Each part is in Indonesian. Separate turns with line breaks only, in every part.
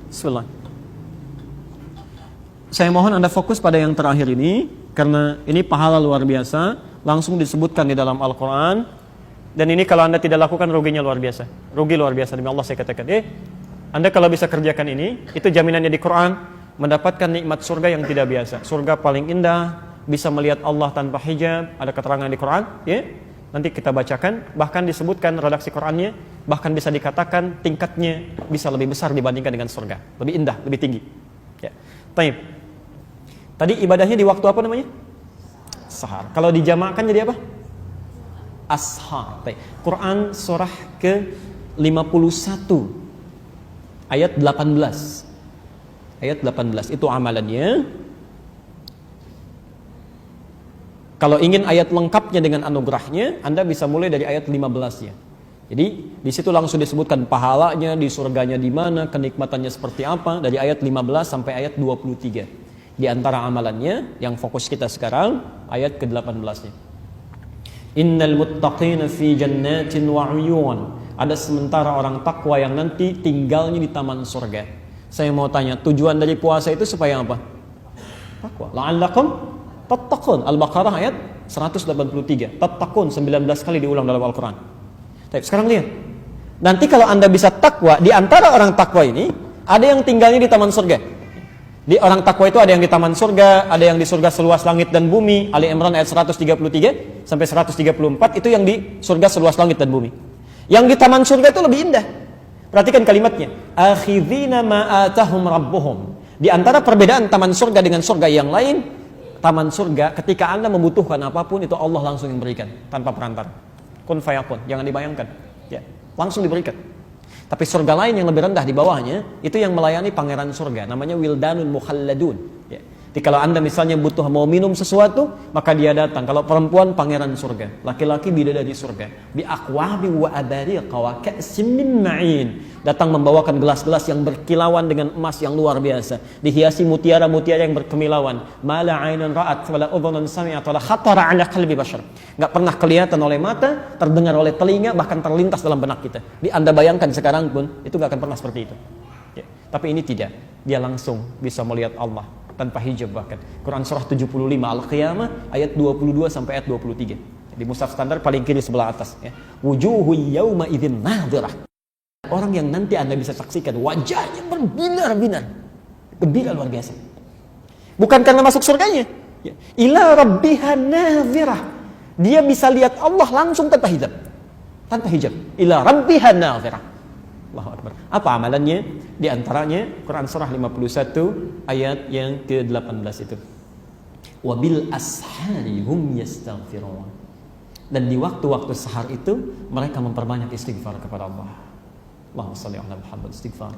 Bismillah. Saya mohon Anda fokus pada yang terakhir ini, karena ini pahala luar biasa, langsung disebutkan di dalam Al-Quran. Dan ini kalau Anda tidak lakukan, ruginya luar biasa. Rugi luar biasa, demi Allah saya katakan. Anda kalau bisa kerjakan ini, itu jaminannya di Quran, mendapatkan nikmat surga yang tidak biasa. Surga paling indah, bisa melihat Allah tanpa hijab, ada keterangan di Quran, ya. Nanti kita bacakan, bahkan disebutkan redaksi Qurannya, bahkan bisa dikatakan tingkatnya bisa lebih besar dibandingkan dengan surga. Lebih indah, lebih tinggi. Ya. Taib. Tadi ibadahnya di waktu apa namanya? Sahar. Kalau dijamakkan jadi apa? Ashar. Taib. Quran surah ke-51 ayat 18. Ayat 18 itu amalannya. Kalau ingin ayat lengkapnya dengan anugerahnya, Anda bisa mulai dari ayat 15-nya. Jadi di situ langsung disebutkan pahalanya, di surganya di mana, kenikmatannya seperti apa, dari ayat 15 sampai ayat 23. Di antara amalannya yang fokus kita sekarang ayat ke-18-nya. Innal muttaqina fi jannatin wa 'uyun. Ada sementara orang takwa yang nanti tinggalnya di taman surga. Saya mau tanya, tujuan dari puasa itu supaya apa? Takwa. La'allakum tattaqun. Al-Baqarah ayat 183. Tattaqun 19 kali diulang dalam Al-Qur'an. Baik, sekarang lihat. Nanti kalau Anda bisa takwa, di antara orang takwa ini ada yang tinggalnya di taman surga. Di orang takwa itu ada yang di taman surga, ada yang di surga seluas langit dan bumi. Ali Imran ayat 133 sampai 134 itu yang di surga seluas langit dan bumi. Yang di taman surga itu lebih indah. Perhatikan kalimatnya. Akhidhina ma atahum rabbuhum. Di antara perbedaan taman surga dengan surga yang lain, taman surga ketika Anda membutuhkan apapun itu Allah langsung yang berikan tanpa perantara. Kun fayakun, jangan dibayangkan. Ya, langsung diberikan. Tapi surga lain yang lebih rendah di bawahnya itu yang melayani pangeran surga, namanya wildanun mukhalladun. Ya. Jadi kalau Anda misalnya butuh mau minum sesuatu, maka dia datang. Kalau perempuan pangeran surga, laki-laki bidadari surga. Bi aqwabi wa abariqa wa ka'sim min ma'in. Datang membawakan gelas-gelas yang berkilauan dengan emas yang luar biasa, dihiasi mutiara-mutiara yang berkemilauan. Mala 'ainun ra'at wala udhunun sami'at wala khatara 'ala qalbi bashar. Enggak pernah kelihatan oleh mata, terdengar oleh telinga, bahkan terlintas dalam benak kita. Di Anda bayangkan sekarang pun itu enggak akan pernah seperti itu. Ya. Tapi ini tidak. Dia langsung bisa melihat Allah tanpa hijab bahkan. Quran surah 75 Al-Qiyamah ayat 22 sampai ayat 23. Di mushaf standar paling kiri sebelah atas ya. Wujuhu yauma idzin nadhirah. Orang yang nanti Anda bisa saksikan wajahnya berbinar-binar. Gembira luar biasa. Bukan karena masuk surganya. Ya. Ila rabbiha nadhirah. Dia bisa lihat Allah langsung tanpa hijab. Tanpa hijab. Ila rabbiha nadhirah. Allahu Akbar. Apa amalannya? Di antaranya Quran surah 51 ayat yang ke-18 itu. Wabil ashari hum yastaghfirun. Dan di waktu-waktu sahar itu mereka memperbanyak istighfar kepada Allah. Allahumma shalli ala Muhammad, istighfar.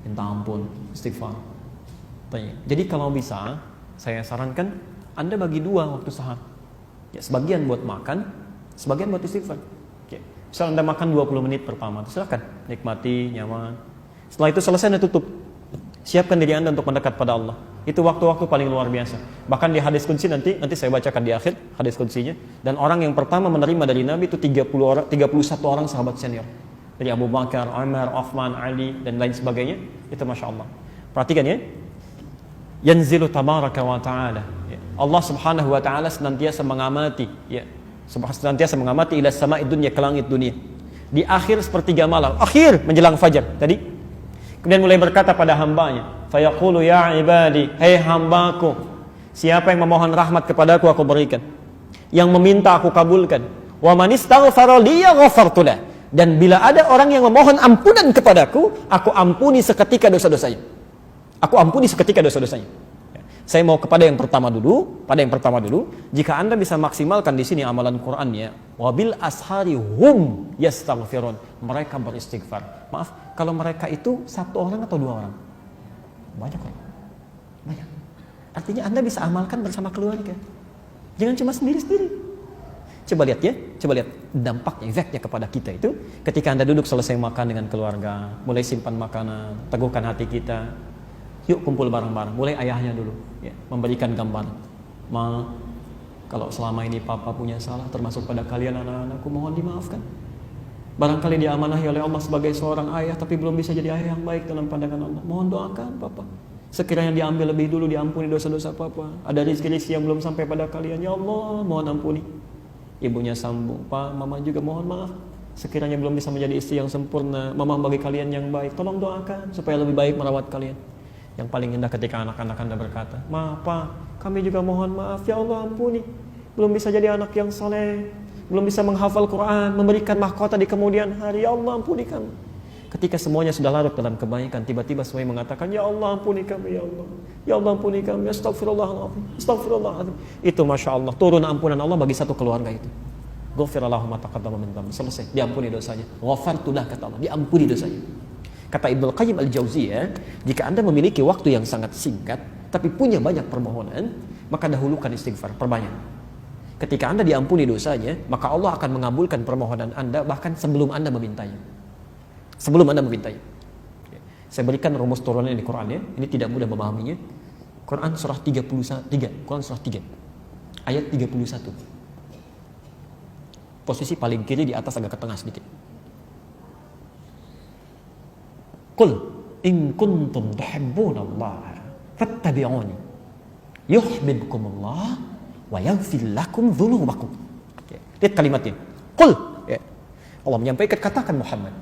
Minta ampun, istighfar. Jadi kalau bisa saya sarankan Anda bagi dua waktu sahar. Ya, sebagian buat makan, sebagian buat istighfar. Misal Anda makan 20 menit pertama, silakan nikmati, nyaman. Setelah itu selesai Anda tutup. Siapkan diri Anda untuk mendekat pada Allah. Itu waktu-waktu paling luar biasa. Bahkan di hadis qudsi nanti saya bacakan di akhir hadis qudsinya. Dan orang yang pertama menerima dari Nabi itu 31 orang sahabat senior. Dari Abu Bakar, Umar, Uthman, Ali dan lain sebagainya. Itu Masya Allah. Perhatikan ya. Yanzilu tabaraka wa ta'ala. Allah subhanahu wa ta'ala senantiasa mengamati ya. Senantiasa mengamati ila sama'id dunya, ke langit dunia. Di akhir sepertiga malam, akhir menjelang fajar tadi. Kemudian mulai berkata pada hambanya, fayaqulu ya ibadi, hei hambaku, siapa yang memohon rahmat kepadaku aku berikan, yang meminta aku kabulkan. Wa man istaghfara li ghafartu lah. Dan bila ada orang yang memohon ampunan kepadaku, aku ampuni seketika dosa-dosanya. Aku ampuni seketika dosa-dosanya. Saya mau kepada yang pertama dulu, jika Anda bisa maksimalkan di sini amalan Qur'annya, wabil ashari hum yastaghfirun, mereka beristighfar. Maaf, kalau mereka itu satu orang atau dua orang? Banyak kok. Banyak. Artinya Anda bisa amalkan bersama keluarga. Jangan cuma sendiri-sendiri. Coba lihat ya, coba lihat dampaknya, efeknya kepada kita itu ketika Anda duduk selesai makan dengan keluarga, mulai simpan makanan, teguhkan hati kita. Yuk kumpul bareng-bareng. Mulai ayahnya dulu ya, memberikan gambaran. Ma, kalau selama ini papa punya salah termasuk pada kalian anak-anakku, mohon dimaafkan. Barangkali dia amanahi oleh Allah sebagai seorang ayah, tapi belum bisa jadi ayah yang baik dalam pandangan Allah. Mohon doakan Papa. Sekiranya diambil lebih dulu, diampuni dosa-dosa Papa. Ada rezeki yang belum sampai pada kalian. Ya Allah, mohon ampuni. Ibunya sambung, Pak, Mama juga mohon maaf. Sekiranya belum bisa menjadi istri yang sempurna, Mama bagi kalian yang baik. Tolong doakan supaya lebih baik merawat kalian. Yang paling indah ketika anak-anak Anda berkata, Maaf Pak, kami juga mohon maaf. Ya Allah ampuni. Belum bisa jadi anak yang soleh, belum bisa menghafal Quran, memberikan mahkota di kemudian hari. Ya Allah ampuni kami. Ketika semuanya sudah larut dalam kebaikan, tiba-tiba semuanya mengatakan, Ya Allah ampuni kami, Ya Allah. Ya Allah ampuni kami, Astagfirullahaladzim, Astagfirullahaladzim. Itu Masya Allah, turun ampunan Allah bagi satu keluarga itu. Ghafirallahu ma taqaddama min dhanbi. Selesai, diampuni dosanya. Ghafartulah kata Allah, diampuni dosanya. Kata Ibnu Qayyim Al-Jauziyah, jika Anda memiliki waktu yang sangat singkat tapi punya banyak permohonan, maka dahulukan istighfar, perbanyak. Ketika Anda diampuni dosanya, maka Allah akan mengabulkan permohonan Anda bahkan sebelum Anda memintanya. Sebelum Anda memintanya. Saya berikan rumus turunan di Quran ya. Ini tidak mudah memahaminya. Quran surah 31, Quran surah 3 ayat 31. Posisi paling kiri di atas agak ke tengah sedikit. Qul in kuntum tuhibbunallaha fattabi'uni yuhibbukumullah wa yaghfir lakum dzunubakum. Lihat kalimatnya. Qul, ya. Allah menyampaikan, katakan Muhammad,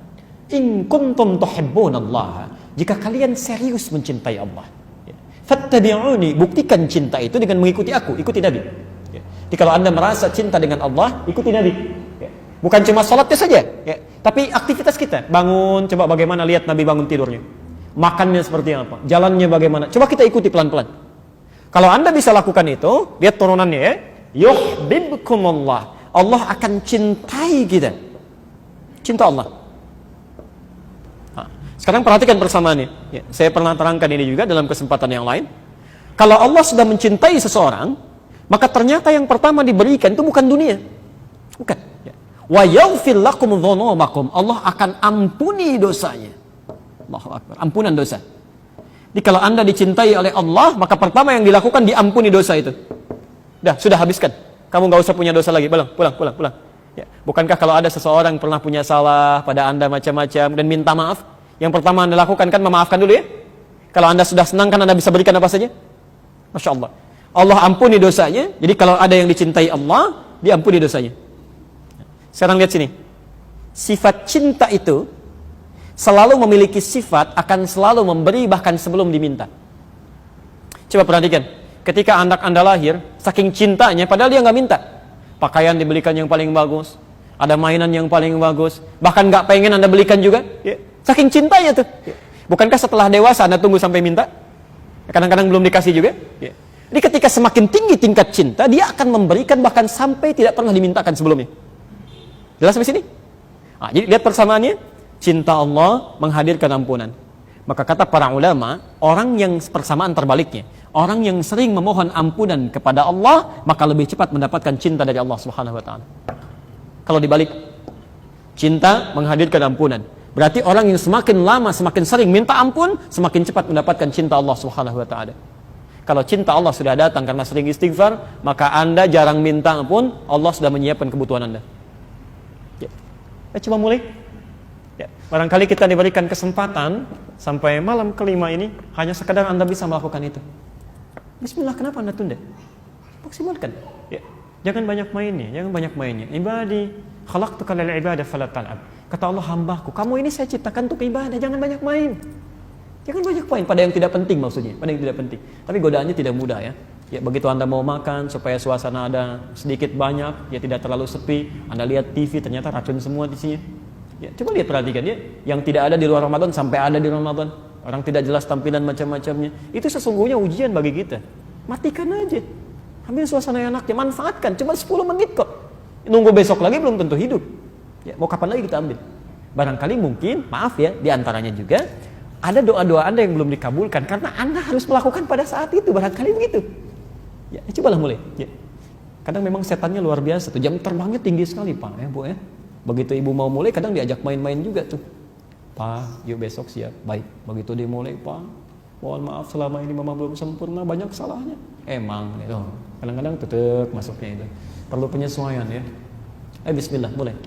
in kuntum tuhibbunallaha, jika kalian serius mencintai Allah, ya. Fattabi'uni, buktikan cinta itu dengan mengikuti aku, ikuti Nabi. Ya. Jadi kalau Anda merasa cinta dengan Allah, ikuti Nabi. Ya. Bukan cuma sholatnya saja, ya. Tapi aktivitas kita, bangun, coba bagaimana lihat Nabi bangun tidurnya, makannya seperti apa, jalannya bagaimana, coba kita ikuti pelan-pelan. Kalau Anda bisa lakukan itu, lihat turunannya ya, yuhibbukumullah, Allah akan cintai kita, cinta Allah. Nah, sekarang perhatikan persamaannya. Ya, saya pernah terangkan ini juga dalam kesempatan yang lain. Kalau Allah sudah mencintai seseorang, maka ternyata yang pertama diberikan itu bukan dunia, bukan. Ya. Wa yaghfir lakum dzunubakum, Allah akan ampuni dosanya. Allahu Akbar, ampunan dosa. Jadi kalau Anda dicintai oleh Allah, maka pertama yang dilakukan diampuni dosa itu. Dah, sudah habiskan. Kamu nggak usah punya dosa lagi. Pulang. Ya. Bukankah kalau ada seseorang pernah punya salah pada Anda macam-macam dan minta maaf, yang pertama Anda lakukan kan memaafkan dulu ya. Kalau Anda sudah senang kan Anda bisa berikan apa saja. Masya Allah. Allah ampuni dosanya. Jadi kalau ada yang dicintai Allah, diampuni dosanya. Sekarang lihat sini. Sifat cinta itu selalu memiliki sifat akan selalu memberi bahkan sebelum diminta. Coba perhatikan, ketika anak Anda lahir, saking cintanya padahal dia nggak minta, pakaian dibelikan yang paling bagus, ada mainan yang paling bagus, bahkan nggak pengen Anda belikan juga, ya. Saking cintanya tuh. Ya. Bukankah setelah dewasa Anda tunggu sampai minta? Kadang-kadang belum dikasih juga. Ya. Jadi ketika semakin tinggi tingkat cinta, dia akan memberikan bahkan sampai tidak pernah dimintakan sebelumnya. Jelas sampai sini? Nah, jadi lihat persamaannya. Cinta Allah menghadirkan ampunan. Maka kata para ulama, orang yang persamaan terbaliknya, orang yang sering memohon ampunan kepada Allah, maka lebih cepat mendapatkan cinta dari Allah Subhanahu wa taala. Kalau dibalik, cinta menghadirkan ampunan. Berarti orang yang semakin lama, semakin sering minta ampun, semakin cepat mendapatkan cinta Allah Subhanahu wa taala. Kalau cinta Allah sudah datang karena sering istighfar, maka Anda jarang minta ampun, Allah sudah menyiapkan kebutuhan Anda. Ya. Coba mulai. Ya, barangkali kita diberikan kesempatan sampai malam kelima ini hanya sekadar Anda bisa melakukan itu. Bismillah, kenapa Anda tunda? Maksimalkan. Ya. Jangan banyak mainnya. Ibadi, khalaqtuka lil ibadah fala tal'ab. Kata Allah, hambaku, kamu ini saya ciptakan untuk ibadah, jangan banyak main. Jangan banyak main pada yang tidak penting maksudnya, pada yang tidak penting. Tapi godaannya tidak mudah ya. Ya, begitu Anda mau makan supaya suasana ada sedikit banyak, ya tidak terlalu sepi, Anda lihat TV ternyata racun semua di sini. Ya, coba lihat, perhatikan ya, yang tidak ada di luar Ramadan sampai ada di Ramadan. Orang tidak jelas tampilan macam-macamnya. Itu sesungguhnya ujian bagi kita. Matikan aja. Ambil suasana yang enaknya, manfaatkan. Cuma 10 menit kok. Nunggu besok lagi belum tentu hidup. Ya, mau kapan lagi kita ambil? Barangkali mungkin, maaf ya, di antaranya juga ada doa-doa Anda yang belum dikabulkan karena Anda harus melakukan pada saat itu. Barangkali begitu. Ya, cobalah mulai. Ya. Kadang memang setannya luar biasa tuh. Jam terbangnya tinggi sekali, Pak. Ya, Bu ya. Begitu ibu mau mulai, kadang diajak main-main juga tuh. Pak, yuk besok siap. Baik, begitu dia mulai, Pak, mohon maaf selama ini mama belum sempurna, banyak salahnya. Emang, kadang-kadang tetep masuknya itu. Perlu penyesuaian ya. Bismillah, mulai.